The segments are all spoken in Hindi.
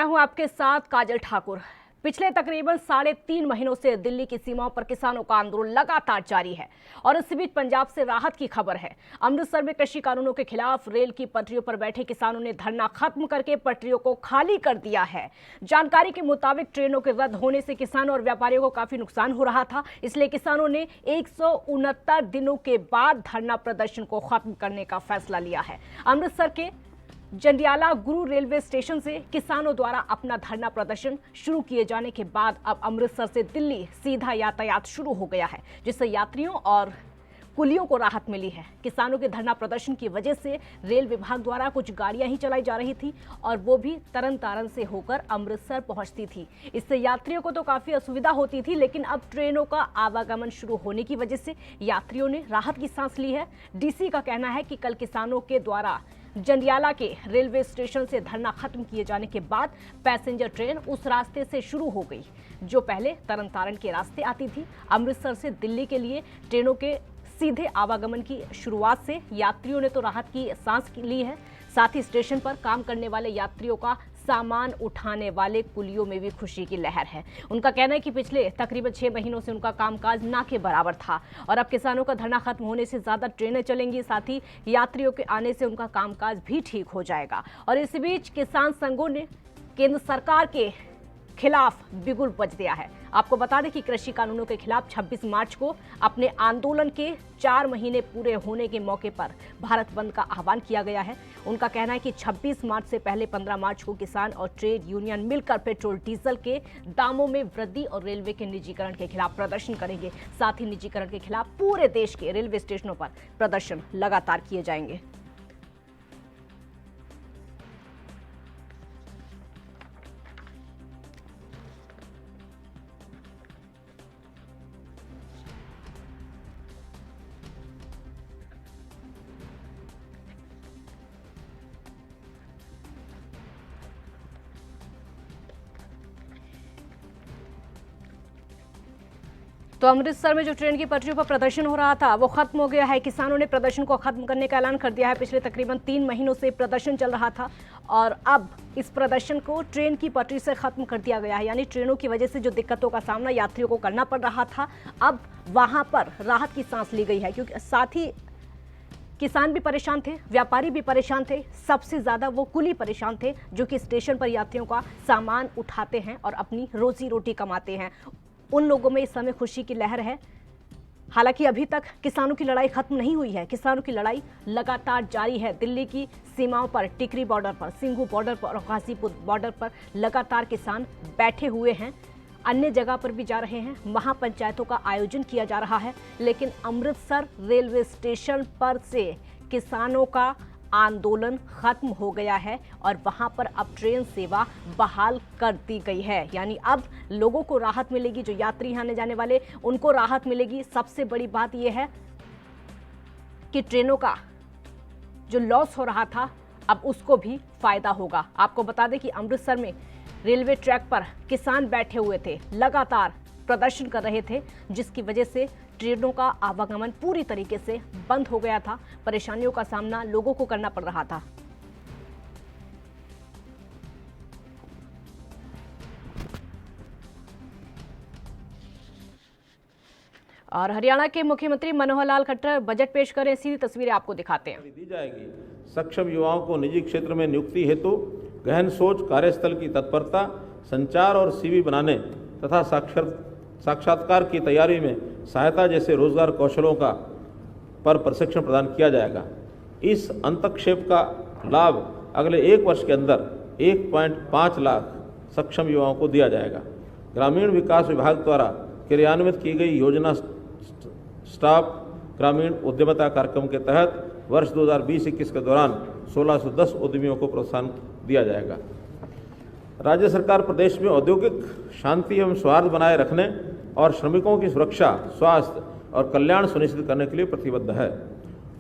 मैं हूं आपके साथ काजल ठाकुर। पिछले तकरीबन 3.5 महीनों से दिल्ली की सीमाओं पर किसानों का आंदोलन लगातार जारी है और इसी बीच पंजाब से राहत की खबर है। अमृतसर में कृषि कानूनों के खिलाफ रेल की पटरियों पर बैठे किसानों ने धरना खत्म करके पटरियों को खाली कर दिया है। जानकारी के मुताबिक ट्रेनों के रद्द होने से किसानों और व्यापारियों को काफी नुकसान हो रहा था, इसलिए किसानों ने 169 दिनों के बाद धरना प्रदर्शन को खत्म करने का फैसला लिया है। अमृतसर के जंडियाला गुरु रेलवे स्टेशन से किसानों द्वारा अपना धरना प्रदर्शन शुरू किए जाने के बाद अब अमृतसर से दिल्ली सीधा यातायात शुरू हो गया है, जिससे यात्रियों और कुलियों को राहत मिली है। किसानों के धरना प्रदर्शन की वजह से रेल विभाग द्वारा कुछ गाड़ियां ही चलाई जा रही थी और वो भी तरन तारण से होकर अमृतसर पहुंचती थी। इससे यात्रियों को तो काफी असुविधा होती थी, लेकिन अब ट्रेनों का आवागमन शुरू होने की वजह से यात्रियों ने राहत की सांस ली है। डीसी का कहना है कि कल किसानों के द्वारा जंडियाला के रेलवे स्टेशन से धरना खत्म किए जाने के बाद पैसेंजर ट्रेन उस रास्ते से शुरू हो गई जो पहले तरन तारण के रास्ते आती थी। अमृतसर से दिल्ली के लिए ट्रेनों के सीधे आवागमन की शुरुआत से यात्रियों ने तो राहत की सांस ली है, साथ ही स्टेशन पर काम करने वाले यात्रियों का सामान उठाने वाले कुलियों में भी खुशी की लहर है। उनका कहना है कि पिछले तकरीबन 6 महीनों से उनका कामकाज ना के बराबर था और अब किसानों का धरना खत्म होने से ज्यादा ट्रेनें चलेंगी, साथ ही यात्रियों के आने से उनका कामकाज भी ठीक हो जाएगा। और इस बीच किसान संघों ने केंद्र सरकार के खिलाफ बिगुल बज दिया है। आपको बता दें कि कृषि कानूनों के खिलाफ 26 मार्च को अपने आंदोलन के 4 महीने पूरे होने के मौके पर भारत बंद का आह्वान किया गया है। उनका कहना है कि 26 मार्च से पहले 15 मार्च को किसान और ट्रेड यूनियन मिलकर पेट्रोल डीजल के दामों में वृद्धि और रेलवे के निजीकरण के खिलाफ प्रदर्शन करेंगे। साथ ही निजीकरण के खिलाफ पूरे देश के रेलवे स्टेशनों पर प्रदर्शन लगातार किए जाएंगे। तो अमृतसर में जो ट्रेन की पटरियों पर प्रदर्शन हो रहा था वो खत्म हो गया है। किसानों ने प्रदर्शन को खत्म करने का ऐलान कर दिया है। पिछले तकरीबन 3 महीनों से प्रदर्शन चल रहा था और अब इस प्रदर्शन को ट्रेन की पटरी से खत्म कर दिया गया है। यानी ट्रेनों की वजह से जो दिक्कतों का सामना यात्रियों को करना पड़ रहा था, अब वहां पर राहत की सांस ली गई है, क्योंकि साथ ही किसान भी परेशान थे, व्यापारी भी परेशान थे, सबसे ज्यादा वो कुली परेशान थे जो कि स्टेशन पर यात्रियों का सामान उठाते हैं और अपनी रोजी रोटी कमाते हैं। उन लोगों में इस समय खुशी की लहर है। हालांकि अभी तक किसानों की लड़ाई खत्म नहीं हुई है। किसानों की लड़ाई लगातार जारी है। दिल्ली की सीमाओं पर, टिकरी बॉर्डर पर, सिंघू बॉर्डर पर और गाजीपुर बॉर्डर पर लगातार किसान बैठे हुए हैं। अन्य जगह पर भी जा रहे हैं, वहां पंचायतों का आयोजन किया जा रहा है। लेकिन अमृतसर रेलवे स्टेशन पर से किसानों का आंदोलन खत्म हो गया है और वहां पर अब ट्रेन सेवा बहाल कर दी गई है। यानी अब लोगों को राहत मिलेगी, जो यात्री आने जाने वाले उनको राहत मिलेगी। सबसे बड़ी बात यह है कि ट्रेनों का जो लॉस हो रहा था अब उसको भी फायदा होगा। आपको बता दें कि अमृतसर में रेलवे ट्रैक पर किसान बैठे हुए थे, लगातार प्रदर्शन कर रहे थे, जिसकी वजह से ट्रेनों का आवागमन पूरी तरीके से बंद हो गया था। परेशानियों का सामना लोगों को करना पड़ रहा था। और हरियाणा के मुख्यमंत्री मनोहर लाल खट्टर बजट पेश करें, सीधी तस्वीरें आपको दिखाते हैं। दी जाएगी। सक्षम युवाओं को निजी क्षेत्र में नियुक्ति हेतु गहन सोच, कार्यस्थल की तत्परता, संचार और सीवी बनाने तथा साक्षात्कार की तैयारी में सहायता जैसे रोजगार कौशलों का पर प्रशिक्षण प्रदान किया जाएगा। इस अंतक्षेप का लाभ अगले 1 वर्ष के अंदर 1.5 लाख सक्षम युवाओं को दिया जाएगा। ग्रामीण विकास विभाग द्वारा क्रियान्वित की गई योजना स्टाफ ग्रामीण उद्यमिता कार्यक्रम के तहत वर्ष 2020-21 के दौरान 1610 उद्यमियों को प्रोत्साहन दिया जाएगा। राज्य सरकार प्रदेश में औद्योगिक शांति एवं सौहार्द बनाए रखने और श्रमिकों की सुरक्षा, स्वास्थ्य और कल्याण सुनिश्चित करने के लिए प्रतिबद्ध है।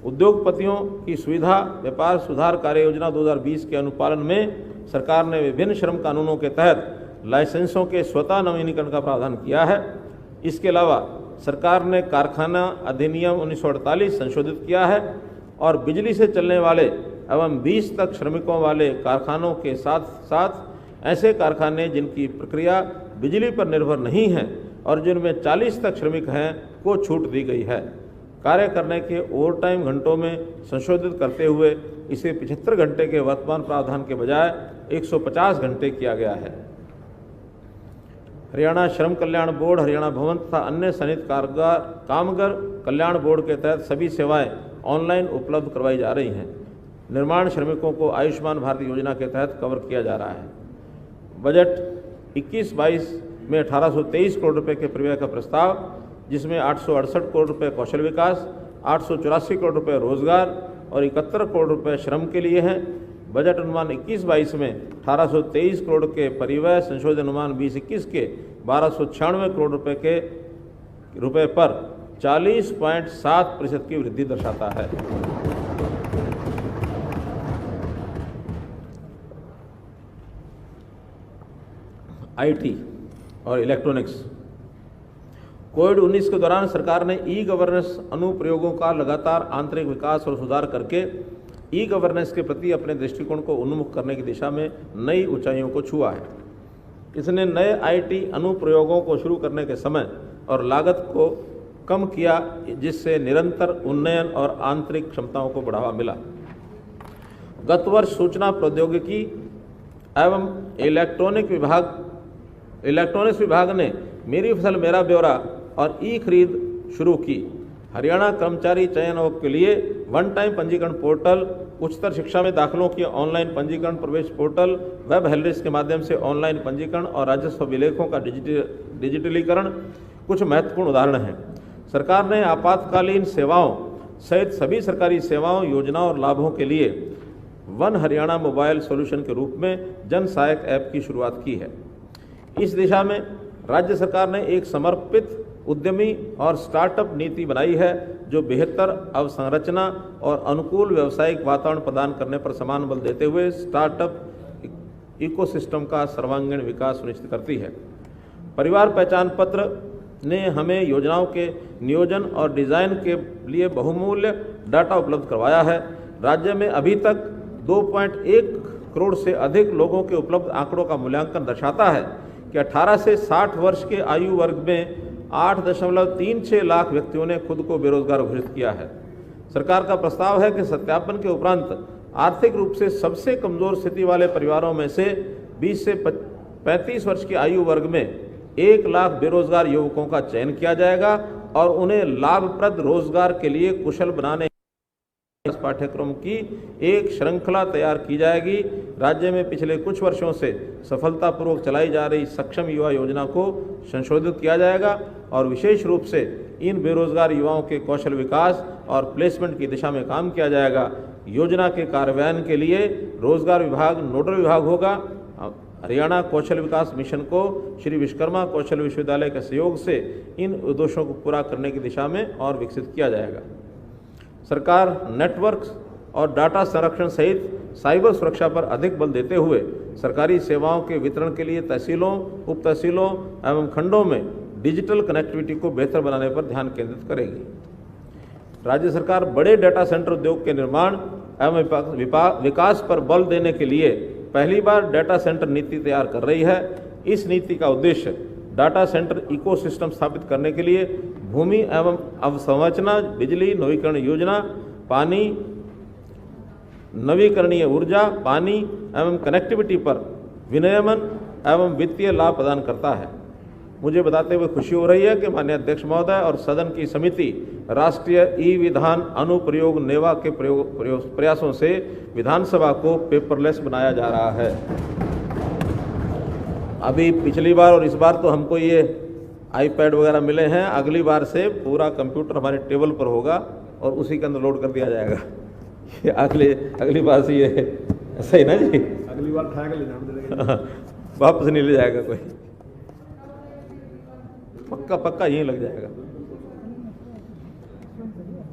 उद्योगपतियों की सुविधा व्यापार सुधार कार्य योजना 2020 के अनुपालन में सरकार ने विभिन्न श्रम कानूनों के तहत लाइसेंसों के स्वतः नवीनीकरण का प्रावधान किया है। इसके अलावा सरकार ने कारखाना अधिनियम 1948 संशोधित किया है और बिजली से चलने वाले एवं 20 तक श्रमिकों वाले कारखानों के साथ साथ ऐसे कारखाने जिनकी प्रक्रिया बिजली पर निर्भर नहीं है और जिनमें 40 तक श्रमिक हैं को छूट दी गई है। कार्य करने के ओवरटाइम घंटों में संशोधित करते हुए इसे 75 घंटे के वर्तमान प्रावधान के बजाय 150 घंटे किया गया है। हरियाणा श्रम कल्याण बोर्ड, हरियाणा भवन तथा अन्य सन्निहित कामगार कल्याण बोर्ड के तहत सभी सेवाएं ऑनलाइन उपलब्ध करवाई जा रही हैं। निर्माण श्रमिकों को आयुष्मान भारत योजना के तहत कवर किया जा रहा है। बजट 21-22 में 1823 करोड़ रुपए के प्रव्यय का प्रस्ताव, जिसमें 868 करोड़ रुपए कौशल विकास, 884 करोड़ रुपए रोजगार और 71 करोड़ रुपए श्रम के लिए हैं। बजट अनुमान 21-22 में 1823 करोड़ के परिव्यय संशोधन अनुमान 20-21 के 1296 करोड़ रुपए पर 40.7% की वृद्धि दर्शाता है। आईटी और इलेक्ट्रॉनिक्स। कोविड-19 के दौरान सरकार ने ई गवर्नेंस अनुप्रयोगों का लगातार आंतरिक विकास और सुधार करके ई गवर्नेंस के प्रति अपने दृष्टिकोण को उन्मुख करने की दिशा में नई ऊंचाइयों को छुआ है। इसने नए आईटी अनुप्रयोगों को शुरू करने के समय और लागत को कम किया, जिससे निरंतर उन्नयन और आंतरिक क्षमताओं को बढ़ावा मिला। गत वर्ष सूचना प्रौद्योगिकी एवं इलेक्ट्रॉनिक्स विभाग ने मेरी फसल मेरा ब्यौरा और ई खरीद शुरू की। हरियाणा कर्मचारी चयन आयोग के लिए वन टाइम पंजीकरण पोर्टल, उच्चतर शिक्षा में दाखिलों की ऑनलाइन पंजीकरण प्रवेश पोर्टल, वेब हेलरिस के माध्यम से ऑनलाइन पंजीकरण और राजस्व विलेखों का डिजिटलीकरण कुछ महत्वपूर्ण उदाहरण हैं। सरकार ने आपातकालीन सेवाओं सहित सभी सरकारी सेवाओं, योजनाओं और लाभों के लिए वन हरियाणा मोबाइल सॉल्यूशन के रूप में जन सहायक ऐप की शुरुआत की है। इस दिशा में राज्य सरकार ने एक समर्पित, उद्यमी और स्टार्टअप नीति बनाई है, जो बेहतर अवसंरचना और अनुकूल व्यावसायिक वातावरण प्रदान करने पर समान बल देते हुए स्टार्टअप इकोसिस्टम का सर्वांगीण विकास सुनिश्चित करती है। परिवार पहचान पत्र ने हमें योजनाओं के नियोजन और डिजाइन के लिए बहुमूल्य डाटा उपलब्ध करवाया है। राज्य में अभी तक 2.1 करोड़ से अधिक लोगों के उपलब्ध आंकड़ों का मूल्यांकन दर्शाता है कि 18 से 60 वर्ष के आयु वर्ग में 8.36 लाख व्यक्तियों ने खुद को बेरोजगार घोषित किया है। सरकार का प्रस्ताव है कि सत्यापन के उपरांत आर्थिक रूप से सबसे कमजोर स्थिति वाले परिवारों में से 20 से 35 वर्ष की आयु वर्ग में 1 लाख बेरोजगार युवकों का चयन किया जाएगा और उन्हें लाभप्रद रोजगार के लिए कुशल बनाने इस पाठ्यक्रम की एक श्रृंखला तैयार की जाएगी। राज्य में पिछले कुछ वर्षों से सफलतापूर्वक चलाई जा रही सक्षम युवा योजना को संशोधित किया जाएगा और विशेष रूप से इन बेरोजगार युवाओं के कौशल विकास और प्लेसमेंट की दिशा में काम किया जाएगा। योजना के कार्यान्वयन के लिए रोजगार विभाग नोडल विभाग होगा। हरियाणा कौशल विकास मिशन को श्री विश्वकर्मा कौशल विश्वविद्यालय के सहयोग से इन उद्देश्यों को पूरा करने की दिशा में और विकसित किया जाएगा। सरकार नेटवर्क और डाटा संरक्षण सहित साइबर सुरक्षा पर अधिक बल देते हुए सरकारी सेवाओं के वितरण के लिए तहसीलों, उप तहसीलों एवं खंडों में डिजिटल कनेक्टिविटी को बेहतर बनाने पर ध्यान केंद्रित करेगी। राज्य सरकार बड़े डाटा सेंटर उद्योग के निर्माण एवं विकास पर बल देने के लिए पहली बार डाटा सेंटर नीति तैयार कर रही है। इस नीति का उद्देश्य डाटा सेंटर इकोसिस्टम स्थापित करने के लिए भूमि एवं अवसंरचना, बिजली नवीकरण योजना, पानी, नवीकरणीय ऊर्जा, पानी एवं कनेक्टिविटी पर विनियमन एवं वित्तीय लाभ प्रदान करता है। मुझे बताते हुए खुशी हो रही है कि माननीय अध्यक्ष महोदय और सदन की समिति राष्ट्रीय ई विधान अनुप्रयोग नेवा के प्रयासों से विधानसभा को पेपरलेस बनाया जा रहा है। अभी पिछली बार और इस बार तो हमको ये आईपैड वगैरह मिले हैं, अगली बार से पूरा कंप्यूटर हमारे टेबल पर होगा और उसी के अंदर लोड कर दिया जाएगा। ये अगली बार से ये ऐसा ही ना जी, अगली बार उठा के ले जाना वापस नहीं ले जाएगा कोई, पक्का यहीं लग जाएगा।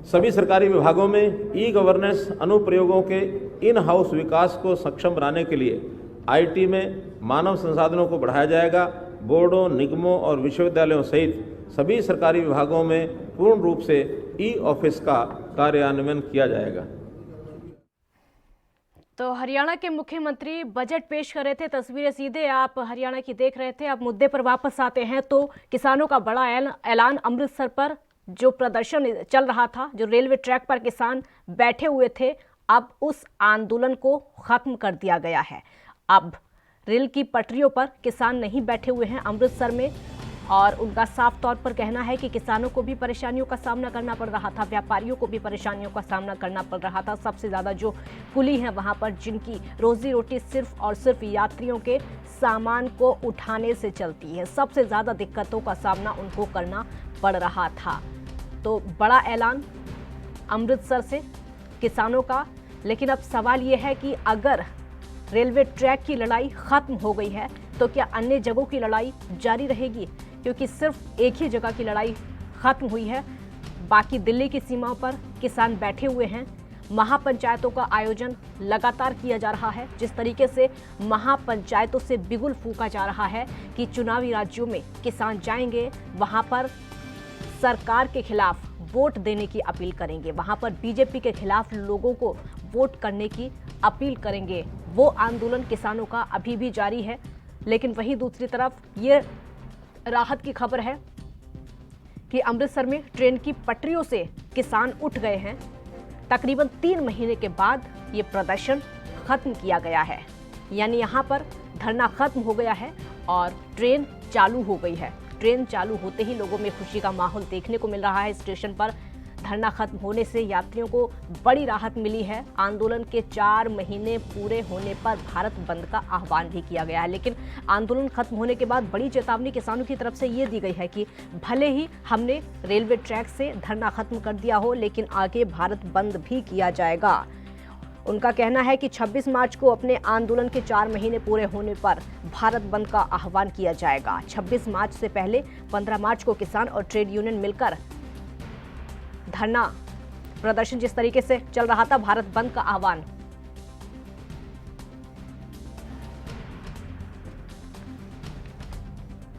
सभी सरकारी विभागों में ई गवर्नेंस अनुप्रयोगों के इन हाउस विकास को सक्षम बनाने के लिए आईटी में मानव संसाधनों को बढ़ाया जाएगा। बोर्डों, निगमों और विश्वविद्यालयों सहित सभी सरकारी विभागों में पूर्ण रूप से ई ऑफिस का कार्यान्वयन किया जाएगा। तो हरियाणा के मुख्यमंत्री बजट पेश कर रहे थे, तस्वीरें सीधे आप हरियाणा की देख रहे थे। अब मुद्दे पर वापस आते हैं तो किसानों का बड़ा ऐलान अमृतसर पर जो प्रदर्शन चल रहा था, जो रेलवे ट्रैक पर किसान बैठे हुए थे, अब उस आंदोलन को खत्म कर दिया गया है। अब रेल की पटरियों पर किसान नहीं बैठे हुए हैं अमृतसर में, और उनका साफ तौर पर कहना है कि किसानों को भी परेशानियों का सामना करना पड़ रहा था, व्यापारियों को भी परेशानियों का सामना करना पड़ रहा था। सबसे ज़्यादा जो कुली हैं वहाँ पर, जिनकी रोजी रोटी सिर्फ और सिर्फ यात्रियों के सामान को उठाने से चलती है, सबसे ज़्यादा दिक्कतों का सामना उनको करना पड़ रहा था। तो बड़ा ऐलान अमृतसर से किसानों का। लेकिन अब सवाल ये है कि अगर रेलवे ट्रैक की लड़ाई खत्म हो गई है तो क्या अन्य जगहों की लड़ाई जारी रहेगी? क्योंकि सिर्फ एक ही जगह की लड़ाई खत्म हुई है, बाकी दिल्ली की सीमाओं पर किसान बैठे हुए हैं। महापंचायतों का आयोजन लगातार किया जा रहा है। जिस तरीके से महापंचायतों से बिगुल फूंका जा रहा है कि चुनावी राज्यों में किसान जाएंगे, वहां पर सरकार के खिलाफ वोट देने की अपील करेंगे, वहां पर बीजेपी के खिलाफ लोगों को वोट करने की अपील करेंगे। वो आंदोलन किसानों का अभी भी जारी है। लेकिन वहीं दूसरी तरफ ये राहत की खबर है कि अमृतसर में ट्रेन की पटरियों से किसान उठ गए हैं। तकरीबन 3 महीने के बाद ये प्रदर्शन खत्म किया गया है, यानी यहाँ पर धरना खत्म हो गया है और ट्रेन चालू हो गई है। ट्रेन चालू होते ही लोगों में खुशी का माहौल देखने को मिल रहा है। स्टेशन पर धरना खत्म होने से यात्रियों को बड़ी राहत मिली है। आंदोलन के 4 महीने पूरे होने पर भारत बंद का आह्वान भी किया गया है। लेकिन आंदोलन खत्म होने के बाद बड़ी चेतावनी किसानों की तरफ से ये दी गई है कि भले ही हमने रेलवे ट्रैक से धरना खत्म कर दिया हो, लेकिन आगे भारत बंद भी किया जाएगा। उनका कहना है कि 26 मार्च को अपने आंदोलन के 4 महीने पूरे होने पर भारत बंद का आह्वान किया जाएगा। 26 मार्च से पहले 15 मार्च को किसान और ट्रेड यूनियन मिलकर धरना प्रदर्शन जिस तरीके से चल रहा था, भारत बंद का आह्वान,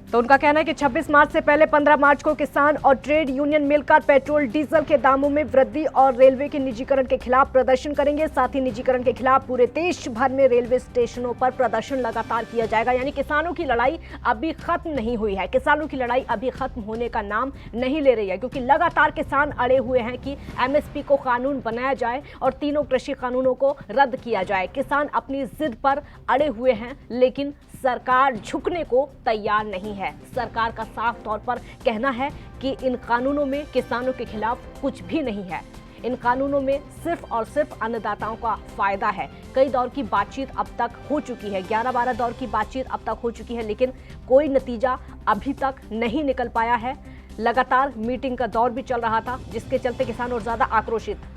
तो उनका कहना है कि 26 मार्च से पहले 15 मार्च को किसान और ट्रेड यूनियन मिलकर पेट्रोल डीजल के दामों में वृद्धि और रेलवे के निजीकरण के खिलाफ प्रदर्शन करेंगे। साथ ही निजीकरण के खिलाफ पूरे देश भर में रेलवे स्टेशनों पर प्रदर्शन लगातार किया जाएगा। यानी किसानों की लड़ाई अभी खत्म नहीं हुई है, किसानों की लड़ाई अभी खत्म होने का नाम नहीं ले रही है, क्योंकि लगातार किसान अड़े हुए हैं कि एमएसपी को कानून बनाया जाए और तीनों कृषि कानूनों को रद्द किया जाए। किसान अपनी जिद पर अड़े हुए हैं, लेकिन सरकार झुकने को तैयार नहीं है। सरकार का साफ तौर पर कहना है कि इन कानूनों में किसानों के खिलाफ कुछ भी नहीं है। इन कानूनों में सिर्फ और सिर्फ अन्नदाताओं का फायदा है। कई दौर की बातचीत अब तक हो चुकी है, 11-12 दौर की बातचीत अब तक हो चुकी है, लेकिन कोई नतीजा अभी तक नहीं निकल पाया है। लगातार मीटिंग का दौर भी चल रहा था, जिसके चलते किसान और ज्यादा आक्रोशित।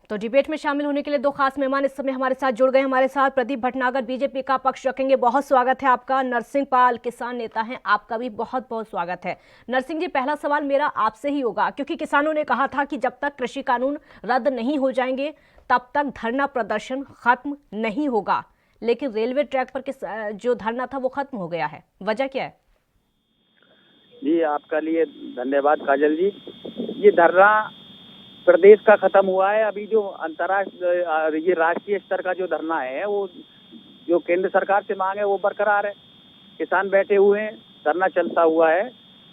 तो डिबेट में शामिल होने के लिए 2 खास मेहमान इस समय हमारे साथ जुड़ गए। हमारे साथ प्रदीप भटनागर बीजेपी का पक्ष रखेंगे, बहुत स्वागत है आपका। नरसिंह पाल किसान नेता हैं, आपका भी बहुत बहुत स्वागत है। नरसिंह जी, पहला सवाल मेरा आपसे ही होगा, क्योंकि किसानों ने कहा था कि जब तक कृषि कानून रद्द नहीं हो जाएंगे तब तक धरना प्रदर्शन खत्म नहीं होगा, लेकिन रेलवे ट्रैक पर जो धरना था वो खत्म हो गया है, वजह क्या है? जी, आपका लिए धन्यवाद काजल जी। ये धरना प्रदेश का खत्म हुआ है। अभी जो अंतर्राष्ट्रीय ये राष्ट्रीय स्तर का जो धरना है, वो जो केंद्र सरकार से मांग है वो बरकरार है। किसान बैठे हुए हैं, धरना चलता हुआ है।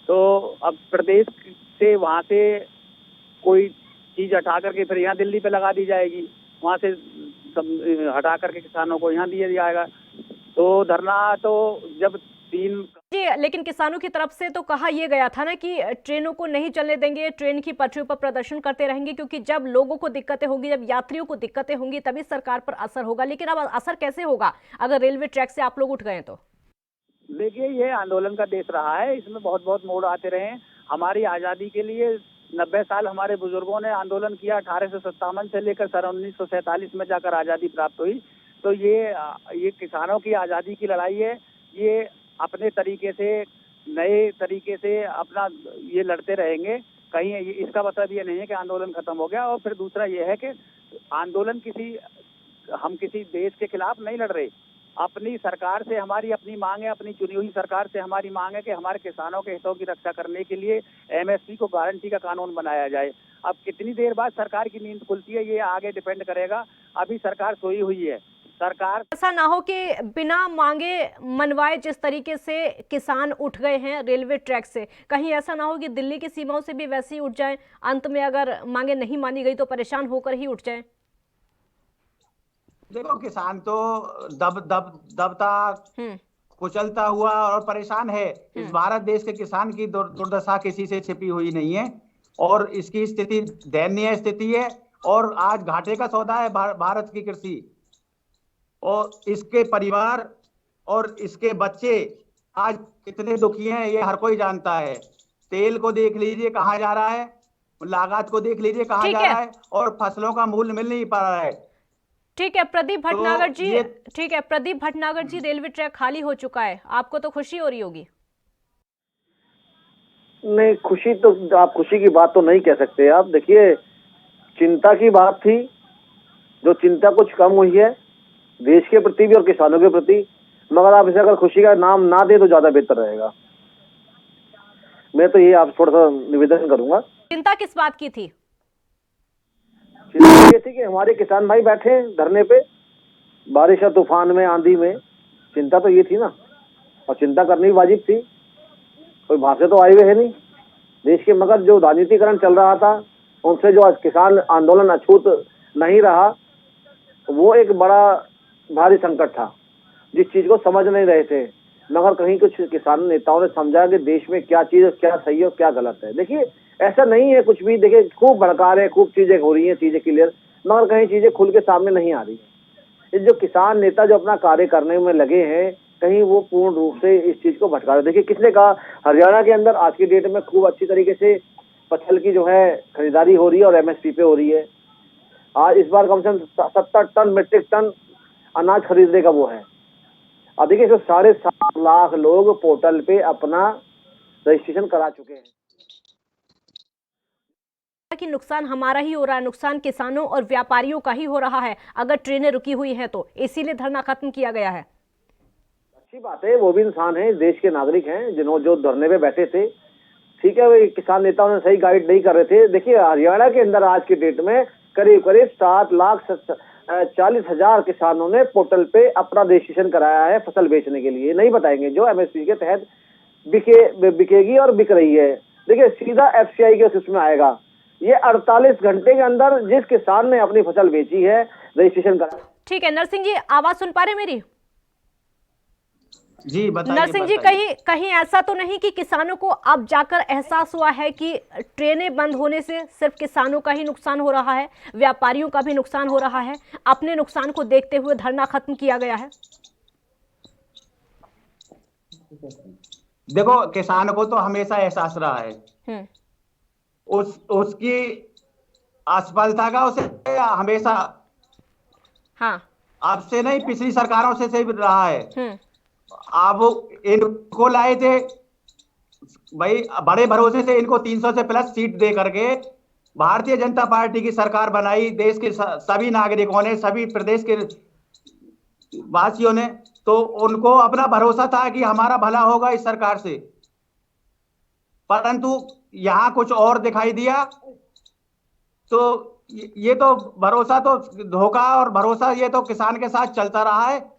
तो अब प्रदेश से वहाँ से कोई चीज हटा करके फिर यहाँ दिल्ली पे लगा दी जाएगी, वहाँ से हटा करके किसानों को यहाँ दिया जाएगा। तो धरना तो जब 3 जी, लेकिन किसानों की तरफ से तो कहा यह गया था ना कि ट्रेनों को नहीं चलने देंगे, ट्रेन की पटरियों पर प्रदर्शन करते रहेंगे, क्योंकि जब लोगों को दिक्कतें होंगी, जब यात्रियों को दिक्कतें होंगी, तभी सरकार पर असर होगा। लेकिन अब असर कैसे होगा अगर रेलवे ट्रैक से आप लोग उठ गए तो? देखिए, ये आंदोलन का देश रहा है, इसमें बहुत बहुत मोड़ आते रहे। हमारी आज़ादी के लिए 90 साल हमारे बुजुर्गों ने आंदोलन किया। 1857 से लेकर सन 1947 में जाकर आज़ादी प्राप्त हुई। तो ये किसानों की आज़ादी की लड़ाई है। ये अपने तरीके से, नए तरीके से अपना ये लड़ते रहेंगे। कहीं इसका मतलब ये नहीं है कि आंदोलन खत्म हो गया। और फिर दूसरा ये है कि आंदोलन हम किसी देश के खिलाफ नहीं लड़ रहे। अपनी सरकार से हमारी अपनी मांग है, अपनी चुनी हुई सरकार से हमारी मांग है कि हमारे किसानों के हितों की रक्षा करने के लिए एमएसपी को गारंटी का कानून बनाया जाए। अब कितनी देर बाद सरकार की नींद खुलती है ये आगे डिपेंड करेगा। अभी सरकार सोई हुई है। सरकार ऐसा ना हो कि बिना मांगे मनवाए जिस तरीके से किसान उठ गए हैं रेलवे ट्रैक से, कहीं ऐसा ना हो कि दिल्ली की सीमाओं से भी वैसे ही उठ जाएं, अंत में अगर मांगे नहीं मानी गई तो परेशान होकर ही उठ जाएं। देखो, किसान तो दबता कुचलता हुआ और परेशान है। इस भारत देश के किसान की दुर्दशा किसी से छिपी हुई नहीं है और इसकी स्थिति दयनीय स्थिति है। और आज घाटे का सौदा है भारत की कृषि, और इसके परिवार और इसके बच्चे आज कितने दुखी हैं ये हर कोई जानता है। तेल को देख लीजिए कहाँ जा रहा है, लागत को देख लीजिए कहाँ जा रहा है, और फसलों का मूल्य मिल नहीं पा रहा है। ठीक है प्रदीप भटनागर जी, ठीक है प्रदीप भटनागर जी, रेलवे ट्रैक खाली हो चुका है, आपको तो खुशी हो रही होगी। नहीं, खुशी तो आप खुशी की बात तो नहीं कह सकते। आप देखिए, चिंता की बात थी, जो चिंता कुछ कम हुई है देश के प्रति भी और किसानों के प्रति, मगर आप इसे अगर खुशी का नाम ना दे तो ज्यादा बेहतर रहेगा। मैं तो ये आप थोड़ा सा निवेदन करूंगा। चिंता किस बात की थी? चिंता ये थी कि हमारे किसान भाई बैठे धरने पे, बारिश और तूफान में, आंधी में, चिंता तो ये थी ना, और चिंता करनी वाजिब थी। कोई भाषा तो आए हुए है नहीं देश के, मगर जो राजनीतिकरण चल रहा था उनसे जो आज किसान आंदोलन अछूत नहीं रहा, वो एक बड़ा भारी संकट था जिस चीज को समझ नहीं रहे थे। मगर कहीं कुछ किसान नेताओं ने समझा कि देश में क्या चीज क्या सही और क्या गलत है। देखिए, ऐसा नहीं है कुछ भी, देखिए खूब भड़का रहे, खूब चीजें हो रही हैं, चीजें क्लियर, मगर कहीं चीजें खुल के सामने नहीं आ रही है। जो किसान नेता जो अपना कार्य करने में लगे हैं, कहीं वो पूर्ण रूप से इस चीज को भटका रहे। देखिए, किसने कहा हरियाणा के अंदर आज की डेट में खूब अच्छी तरीके से फसल की जो है खरीदारी हो रही है और एमएसपी पे हो रही है। आज इस बार कम से कम 70 टन मीट्रिक टन अनाज खरीदने का वो है। अब देखिए, तो 7.5 लाख लोग पोर्टल पे अपना रजिस्ट्रेशन करा चुके हैं। कि नुकसान हमारा ही हो रहा है, नुकसान किसानों और व्यापारियों का ही हो रहा है अगर ट्रेनें रुकी हुई हैं तो, इसीलिए धरना खत्म किया गया है। अच्छी बात है, वो भी इंसान है, देश के नागरिक हैं, जो धरने पे बैठे थे। ठीक है, वे किसान नेताओं ने सही गाइड नहीं कर रहे थे। देखिए, हरियाणा के अंदर आज की डेट में करीब 7,40,000 किसानों ने पोर्टल पे अपना रजिस्ट्रेशन कराया है फसल बेचने के लिए। नहीं बताएंगे जो एमएसपी के तहत बिकेगी और बिक रही है। देखिए, सीधा एफसीआई के सिस्टम में आएगा। ये 48 घंटे के अंदर जिस किसान ने अपनी फसल बेची है रजिस्ट्रेशन करा। ठीक है नरसिंह जी, आवाज सुन पा रहे मेरी? जी बताइए। नरसिंह जी, कहीं ऐसा तो नहीं कि किसानों को अब जाकर एहसास हुआ है कि ट्रेनें बंद होने से सिर्फ किसानों का ही नुकसान हो रहा है, व्यापारियों का भी नुकसान हो रहा है, अपने नुकसान को देखते हुए धरना खत्म किया गया है? देखो, किसान को तो हमेशा एहसास रहा है, उसकी असफलता का उसे हमेशा, हाँ, अब से नहीं पिछली सरकारों से सही रहा है। अब इनको लाए थे भाई बड़े भरोसे से, इनको 300 से प्लस सीट दे करके भारतीय जनता पार्टी की सरकार बनाई देश के सभी नागरिकों ने, सभी प्रदेश के वासियों ने। तो उनको अपना भरोसा था कि हमारा भला होगा इस सरकार से, परंतु यहाँ कुछ और दिखाई दिया। तो ये तो भरोसा तो धोखा, और भरोसा ये तो किसान के साथ चलता रहा है।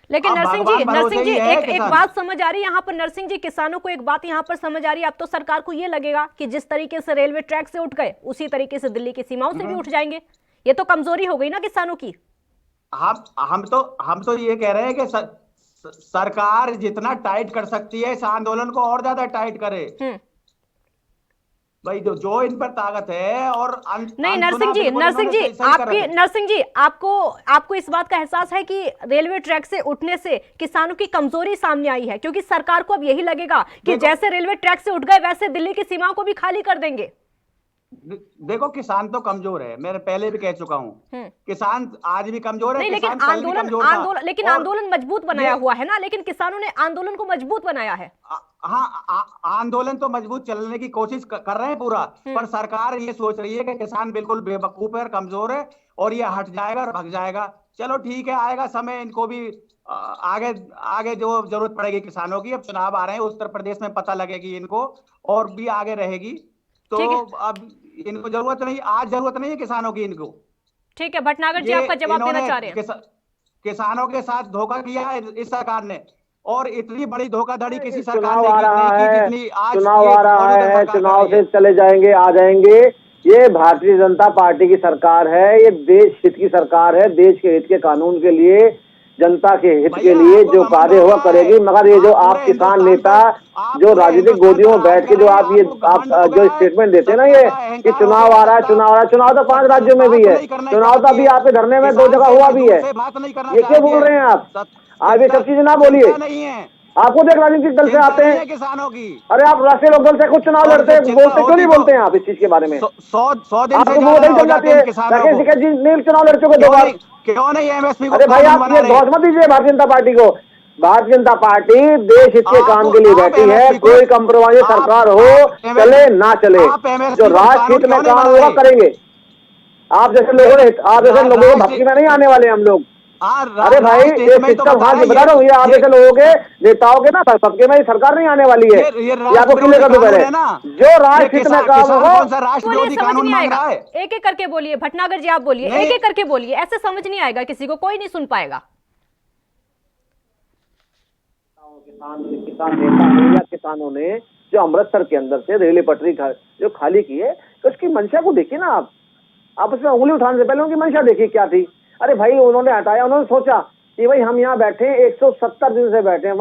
लेकिन नरसिंह जी एक बात समझ आ रही है यहाँ पर, नरसिंह जी किसानों को एक बात यहाँ पर समझ आ रही है, अब तो सरकार को ये लगेगा कि जिस तरीके से रेलवे ट्रैक से उठ गए उसी तरीके से दिल्ली की सीमाओं से भी उठ जाएंगे। ये तो कमजोरी हो गई ना किसानों की। हम तो ये कह रहे हैं कि सरकार जितना टाइट कर सकती है इस आंदोलन को और ज्यादा टाइट करे भाई, जो इन पर ताकत है। और नहीं नरसिंह जी आपको इस बात का एहसास है कि रेलवे ट्रैक से उठने से किसानों की कमजोरी सामने आई है, क्योंकि सरकार को अब यही लगेगा कि जैसे रेलवे ट्रैक से उठ गए वैसे दिल्ली की सीमाओं को भी खाली कर देंगे। देखो किसान तो कमजोर है, मैं पहले भी कह चुका हूँ, किसान आज भी कमजोर है। नहीं, लेकिन किसान कल भी कमजोर था। लेकिन और आंदोलन मजबूत बनाया हुआ है ना, लेकिन किसानों ने आंदोलन को मजबूत बनाया है। हाँ, आंदोलन तो मजबूत चलने की कोशिश कर रहे हैं पूरा, पर सरकार ये सोच रही है कि किसान बिल्कुल बेवकूफ है और कमजोर है और ये हट जाएगा और भग जाएगा। चलो ठीक है, आएगा समय, इनको भी आगे आगे जो जरूरत पड़ेगी किसानों की, अब चुनाव आ रहे हैं उत्तर प्रदेश में, पता लगेगी इनको और भी आगे रहेगी। तो अब इनको जरूरत नहीं, आज जरूरत नहीं है किसानों की इनको। ठीक है भटनागर जी, आपका जवाब देना चाह रहे हैं। किसानों के साथ धोखा किया है इस सरकार ने, और इतनी बड़ी धोखाधड़ी किसी सरकार चुनाव ने आ रहा नहीं की है, जितनी आज चुनाव ये आ रहा मौजूदा है, सरकार चुनाव कर रही से चले जाएंगे, आ जाएंगे। ये भारतीय जनता पार्टी की सरकार है, ये देश हित की सरकार है, देश के हित के कानून के लिए, जनता के हित के लिए जो कार्य हुआ करेगी। मगर ये जो आप किसान नेता जो राजनीतिक गोदियों में बैठ के जो आप जो स्टेटमेंट देते हैं ना, ये कि चुनाव आ रहा है, चुनाव आ रहा है, चुनाव तो 5 राज्यों में भी है, चुनाव तो अभी आपके धरने में 2 जगह हुआ भी है, ये क्यों बोल रहे हैं आप ये सब चीजें ना बोलिए। नहीं है, आपको देख राजनीतिक दल से आते हैं किसानों की। अरे आप राष्ट्रीय लोकदल से खुद चुनाव लड़ते हैं, बोलते क्यों नहीं बोलते हैं आप इस चीज के बारे में? 100 दिन आपको वो नहीं समझ आती है, राकेश टिकैत जी नील चुनाव लड़ चुके 2 बार। क्यों नहीं एमएसपी को? अरे भाई आप ये दोष मत दीजिए भारतीय जनता पार्टी को। भारतीय जनता पार्टी देश हित के काम के लिए बैठी है, कोई कंप्रोमाइज सरकार हो चले ना चले, जो राष्ट्र हित में काम होगा करेंगे। आप जैसे लोगों को भक्ति में नहीं आने वाले हम लोग। अरे भाई ये सिस्टम, हाँ जी बता रहा हूँ, ये आप जैसे लोगों के नेताओं के ना सबके में सरकार नहीं आने वाली है, ये आपको किले का दुपहर है। जो राष्ट्र हित में काम हो, बोलिए, समझ नहीं आएगा, एक एक करके बोलिए। भटनागर जी आप बोलिए, एक एक करके बोलिए, ऐसे समझ नहीं आएगा किसी को, कोई नहीं सुन पाएगा। किसान नेता ने या किसानों ने जो अमृतसर के अंदर से रेलवे पटरी जो खाली की है, तो उसकी मंशा को देखिए ना आप उसमें उंगली उठाने से पहले उनकी मंशा देखिए क्या थी। अरे भाई उन्होंने हटाया, उन्होंने सोचा कि भाई हम यहाँ बैठे हैं 170 दिन से बैठे हैं,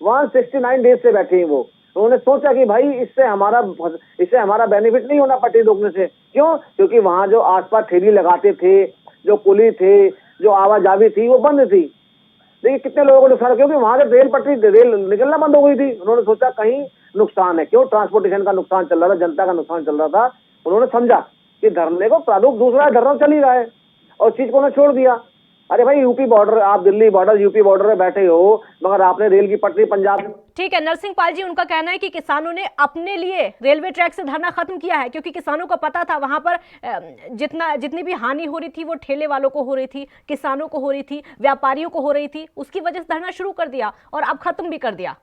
169 डेज से बैठे हैं वो। उन्होंने सोचा कि भाई इससे हमारा बेनिफिट नहीं होना पटरी रोकने से। क्यों? क्योंकि वहां जो आसपास ठेली लगाते थे, जो कुली थे, जो आवाजाही थी, वो बंद थी। देखिए कितने लोगों को नुकसान, क्योंकि वहां से रेल निकलना बंद हो गई थी। उन्होंने सोचा कहीं नुकसान है, क्यों? ट्रांसपोर्टेशन का नुकसान चल रहा था, जनता का नुकसान चल रहा था। उन्होंने समझा कि धरने को प्रारूप दूसरा है, धरना चल ही रहा है, और चीज को उन्होंने छोड़ दिया। अरे भाई यूपी बॉर्डर, आप दिल्ली बॉर्डर यूपी बॉर्डर में बैठे हो, मगर आपने रेल की पटरी पंजाब। ठीक है नरसिंह पाल जी, उनका कहना है कि किसानों ने अपने लिए रेलवे ट्रैक से धरना खत्म किया है, क्योंकि किसानों को पता था वहां पर जितनी भी हानि हो रही थी वो ठेले वालों को हो रही थी, किसानों को हो रही थी, व्यापारियों को हो रही थी, उसकी वजह से धरना शुरू कर दिया और अब खत्म भी कर दिया।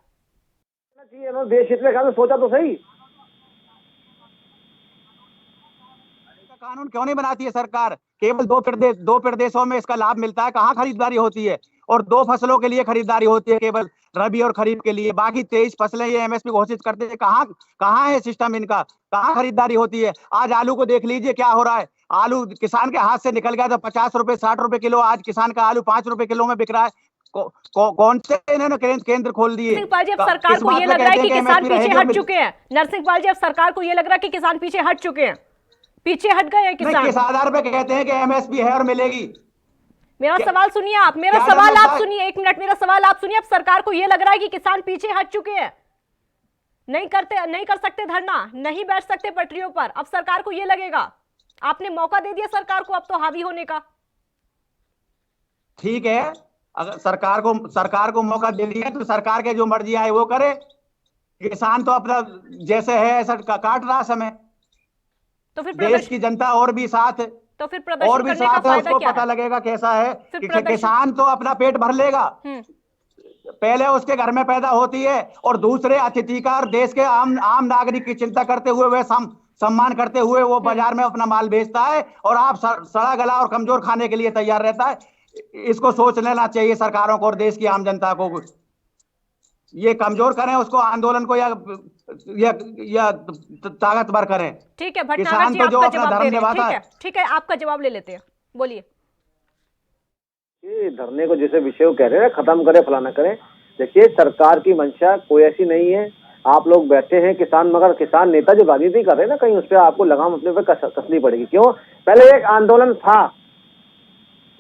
देश हित में काम सोचा तो सही, कानून क्यों नहीं बनाती है सरकार? केवल 2 प्रदेशों में इसका लाभ मिलता है, कहाँ खरीदारी होती है? और 2 फसलों के लिए खरीदारी होती है, केवल रबी और खरीफ के लिए। बाकी 23 फसलें ये एमएसपी घोषित करते हैं, कहाँ है सिस्टम इनका? कहाँ खरीदारी होती है? आज आलू को देख लीजिए क्या हो रहा है। आलू किसान के हाथ से निकल गया था 50 रुपए 60 रुपए किलो, आज किसान का आलू 5 रुपए किलो में बिक रहा है। कौन से इन्होंने केंद्र खोल दिए? नरसिंह पाल जी, अब सरकार को ये लग रहा है कि किसान पीछे हट चुके हैं। नरसिंह पाल जी, अब सरकार को ये लग रहा है कि किसान पीछे हट चुके हैं, पीछे हट गए हैं किसान। किस आधार पे कहते हैं कि एमएसपी है और मिलेगी? मेरा सवाल सुनिए आप, मेरा सवाल आप सुनिए, 1 मिनट मेरा सवाल आप सुनिए। अब सरकार को यह लग रहा है कि किसान पीछे हट चुके हैं, नहीं कर सकते धरना, नहीं बैठ सकते पटरियों पर। अब सरकार को यह लगेगा, आपने मौका दे दिया सरकार को अब तो हावी होने का। ठीक है, अगर सरकार को मौका दे दिया तो सरकार के जो मर्जी आए वो करे। किसान तो अपना जैसे है ऐसा काट रहा समय, तो फिर देश की जनता और भी साथ है, तो फिर और भी साथ है, उसको पता लगेगा कैसा है कि किसान तो अपना पेट भर लेगा। पहले उसके घर में पैदा होती है, और दूसरे अतिथि का और देश के आम नागरिक की चिंता करते हुए, वह सम्मान करते हुए वो बाजार में अपना माल बेचता है, और आप सड़ा गला और कमजोर खाने के लिए तैयार रहता है। इसको सोच लेना चाहिए सरकारों को और देश की आम जनता को। ये कमजोर करें उसको, आंदोलन को, या ताकतवर करें। ठीक है भटनागर जी, आपका जवाब दे रहे हैं। ठीक है आपका जवाब ले लेते हैं, बोलिए। ये धरने को जैसे विषय कह रहे हैं खत्म करें, फलाना करें, देखिए सरकार की मंशा कोई ऐसी नहीं है। आप लोग बैठे हैं किसान, मगर किसान नेता जो राजनीति कर रहे हैं ना, कहीं उस पर आपको लगाम अपने पे कसनी पड़ेगी। क्यों? पहले एक आंदोलन था,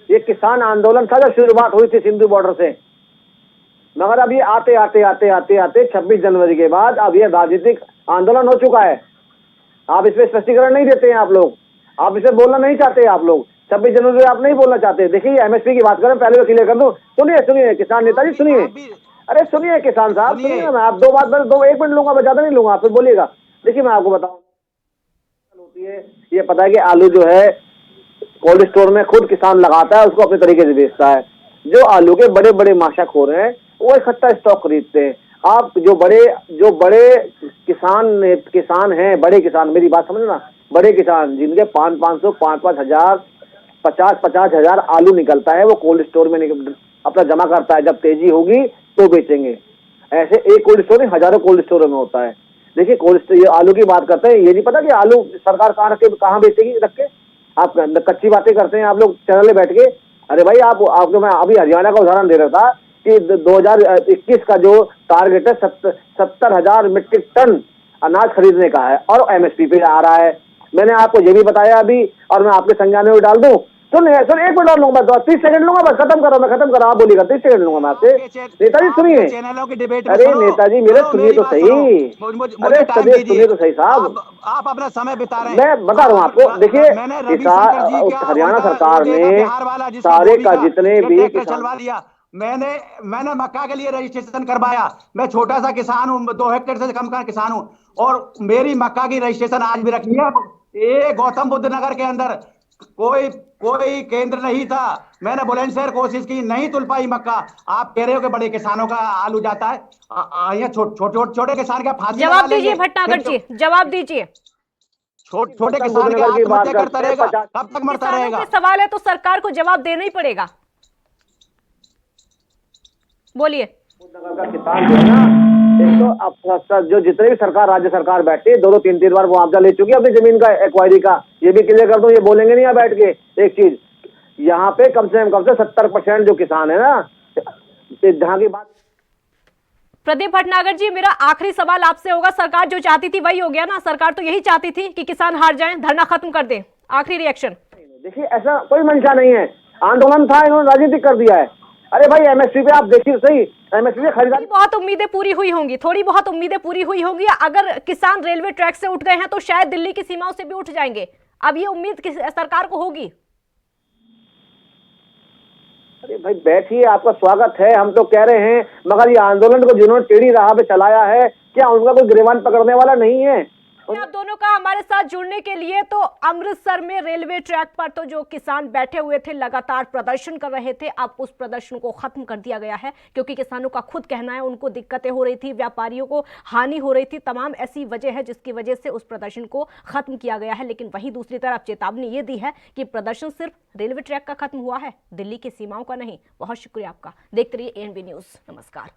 ये किसान आंदोलन था जब शुरुआत हुई थी सिंधु बॉर्डर से, मगर अब ये आते आते 26 जनवरी के बाद अब ये राजनीतिक आंदोलन हो चुका है। आप इसमें स्पष्टीकरण नहीं देते हैं, आप इसे बोलना नहीं चाहते आप लोग। 26 जनवरी आप नहीं बोलना चाहते। देखिए एमएसपी की बात करें, पहले तो क्लियर कर दूं। सुनिए किसान नेताजी, सुनिए, अरे सुनिए किसान साहब, सुनिए ना, मैं आप दो बात, दो 1 मिनट लूंगा, मैं ज्यादा नहीं लूंगा, आप फिर बोलिएगा। देखिए मैं आपको बताऊं, होती है ये पता है कि आलू जो है कोल्ड स्टोर में खुद किसान लगाता है, उसको अपने तरीके से बेचता है। जो आलू के बड़े बड़े माशाखोर हैं वो इकट्ठा स्टॉक खरीदते हैं। आप जो बड़े किसान हैं, बड़े किसान, मेरी बात समझना, बड़े किसान जिनके 500 5-5 हजार 50 हजार आलू निकलता है, वो कोल्ड स्टोर में अपना जमा करता है, जब तेजी होगी तो बेचेंगे। ऐसे एक कोल्ड स्टोर नहीं, हजारों कोल्ड स्टोरों में होता है। देखिए कोल्ड स्टोर, ये आलू की बात करते हैं, ये नहीं पता कि आलू सरकार कहाँ बेचेगी रख के। आप कच्ची बातें करते हैं आप लोग चैनल में बैठ के। अरे भाई आपको मैं अभी हरियाणा का उदाहरण दे रहा था कि 2021 का जो टारगेट है 70,000 मीट्रिक टन अनाज खरीदने का है और एमएसपी पे आ रहा है। मैंने आपको ये भी बताया अभी, और मैं आपके संज्ञान में डाल दूं। सुनिए 1 मिनट और लूंगा, 30 सेकंड लूंगा, बस खत्म करो, आप बोलिएगा, 30 सेकंड लूंगा मैं आपसे। नेताजी सुनिए, अरे नेताजी मेरे सुनिए तो सही, अरे सुनिए तो सही साहब, आप अपना समय बिता रहे हैं। मैं बता रहा हूँ आपको। देखिए हरियाणा सरकार ने सारे का जितने भी चलवा दिया। मैंने मक्का के लिए रजिस्ट्रेशन करवाया। मैं छोटा सा किसान हूँ, 2 हेक्टेयर से कम का किसान हूँ, और मेरी मक्का की रजिस्ट्रेशन आज भी रखी है। ये गौतम बुद्ध नगर के अंदर कोई केंद्र नहीं था। मैंने बुलंदशहर कोशिश की, नहीं तुल पाई मक्का। आप कह रहे हो कि बड़े किसानों का आलू जाता है, यहाँ छोटे किसान का फांसी। जवाब दीजिए भटनागर जी, जवाब दीजिए। छोटे किसान के आत्महत्या करता रहेगा, कब तक मरता रहेगा? सवाल है तो सरकार को जवाब देना ही पड़ेगा। बोलिए। किसान जो है ना, एक तो जो जितने भी सरकार, राज्य सरकार बैठती है, 2-3 बार मुआवजा ले चुकी है अपनी जमीन का, एक्वायरी का। ये भी क्लियर कर दूं, ये बोलेंगे नहीं यहाँ बैठ के। एक चीज यहाँ पे कम से 70% जो किसान है ना, जहाँ की बात। प्रदीप भटनागर जी, मेरा आखिरी सवाल आपसे होगा। सरकार जो चाहती थी वही हो गया ना? सरकार तो यही चाहती थी कि किसान हार जाएं, धरना खत्म कर दें। आखिरी रिएक्शन। देखिए ऐसा कोई मंशा नहीं है, आंदोलन था, इन्होंने राजनीतिक कर दिया है। अरे भाई एमएसपी पे आप देखिए सही, एमएसपी पे खरीदारी बहुत उम्मीदें पूरी हुई होंगी, थोड़ी बहुत उम्मीदें पूरी हुई होंगी। अगर किसान रेलवे ट्रैक से उठ गए हैं तो शायद दिल्ली की सीमाओं से भी उठ जाएंगे। अब ये उम्मीद सरकार को होगी। अरे भाई बैठिए, आपका स्वागत है, हम तो कह रहे हैं, मगर ये आंदोलन को जिन्होंने टेढ़ी राह पे चलाया है, क्या उनका कोई गिरबान पकड़ने वाला नहीं है? आप दोनों का हमारे साथ जुड़ने के लिए। तो अमृतसर में रेलवे ट्रैक पर तो जो किसान बैठे हुए थे, लगातार प्रदर्शन कर रहे थे, अब उस प्रदर्शन को खत्म कर दिया गया है, क्योंकि किसानों का खुद कहना है उनको दिक्कतें हो रही थी, व्यापारियों को हानि हो रही थी, तमाम ऐसी वजह है जिसकी वजह से उस प्रदर्शन को खत्म किया गया है। लेकिन वहीं दूसरी तरफ चेतावनी ये दी है कि प्रदर्शन सिर्फ रेलवे ट्रैक का खत्म हुआ है, दिल्ली की सीमाओं का नहीं। बहुत शुक्रिया आपका। देखते रहिए ANB न्यूज। नमस्कार।